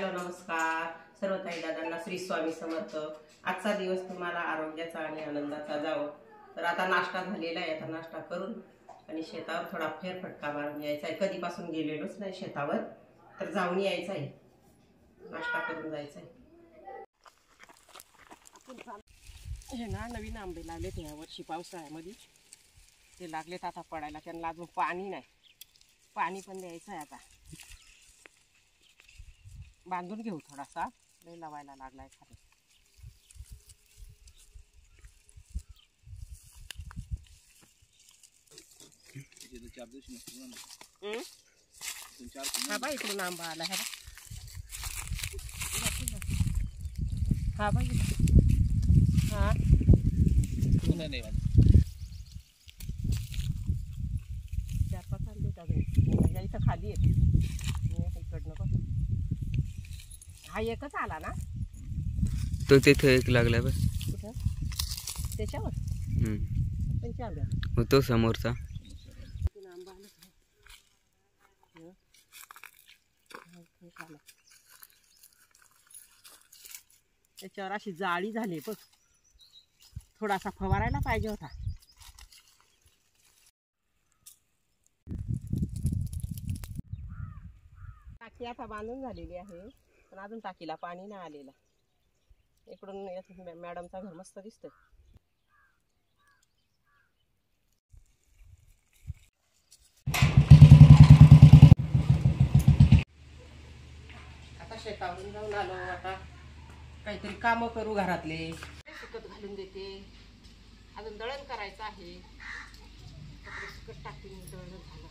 Hello नमस्कार सर्व ताई दादांना श्री स्वामी समर्थ। आजचा दिवस तुम्हाला आरोग्याचा आणि आनंदाचा जावो। तर आता नाश्ता झालेला आहे, आता नाश्ता करून आणि शेतावर थोडा फेरफटका मारून यायचा आहे। कधीपासून गेलेलोच नाही शेतावर, तर जाऊन यायचं आहे, नाश्ता करून जायचं आहे। हे ना नवीन आंबे लागलेत या वर्षी पावसाळ्यामध्ये, ते लागलेत आता पडायला, त्यांना अजून पाणी नाही, पाणी पण द्यायचं आहे। आता बांधून घेऊ थोडासा, लय लावायला लागलाय खाली। हा बाई इकडून आंबा आला है, हा बाई हा चार पाच आंबे या इथं खाली येते इकडनं बघ। हा एकच आला ना, तो तिथे एक लागला बस कुठं त्याच्यावर त्यांच्या मग तो समोरचा आंबा आला, त्याच्यावर अशी जाळी झाली बघ, थोडासा फवारायला पाहिजे होता। टाकी आता बांधून झालेली आहे, पण अजून टाकीला पाणी नाही आलेलं। इकडून मॅडमचा घर मस्त दिसतोय। आता शेतावरून जाऊन आलो, आता काहीतरी कामं करू घरातले, सुकत घालून देते, अजून दळण करायचं आहे, कपडे सुकत टाकून दळण झालं।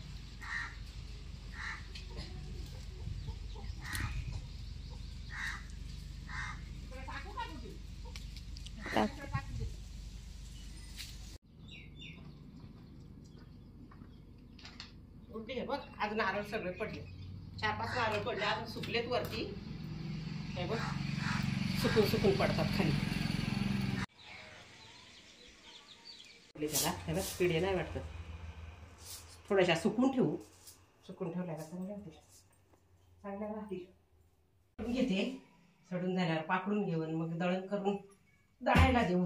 उलटी हे बघ, अजून नारळ सगळे पडले, 4-5 नारळ पडले, अजून सुकलेत वरती, हे बघ सुकून सुकून पडतात खाली। त्याला पिढे नाही वाटत, थोड्याशा सुकून ठेवू, सुकून ठेवल्याला चांगल्या होतील, चांगल्या राहतील। घेते, सडून झाल्यावर पाकडून घेऊन मग दळण करून दळायला देऊ।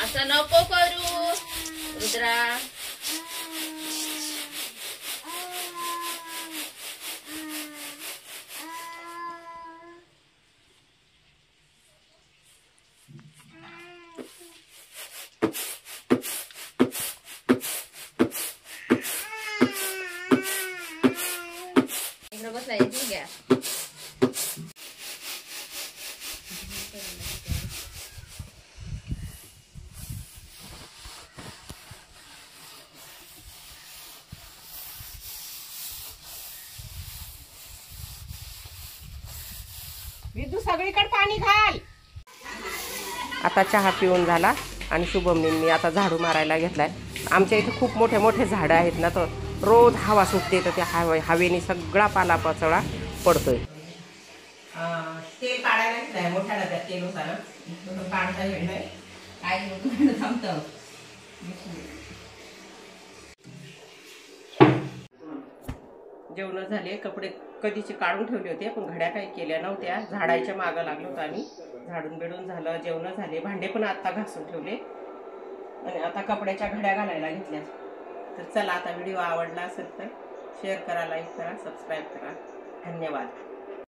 असं नको करू रुद्रा, इकडे बसला येते घ्या। विदू सगळीकडे पाणी घाल। आता चहा पिऊन झाला आणि शुभमनी आता झाडू मारायला घेतलाय। आमच्या इथे खूप मोठे मोठे झाडं आहेत ना, तर रोज हवा सुटते, तर त्या हवेने सगळा पालापाचोळा पडतोय। तेल काढायला घेतलाय, मोठ्या डब्यात तेल होता ना, काढता येत नाही, काय थांबतं। जेवण झाले, कपडे कधीची काढून ठेवली होती, पण घड्या काही केल्या नव्हत्या. झाडायच्या मागं लागलो होतो आम्ही. झाडून बिडून झालं, जेवण झाले, भांडे पण आता घासून ठेवले आणि आता कपड्याच्या घड्या घालायला घेतल्या. तर चला, आता व्हिडिओ आवडला असेल तर शेअर करा, लाईक करा, सबस्क्राईब करा. धन्यवाद.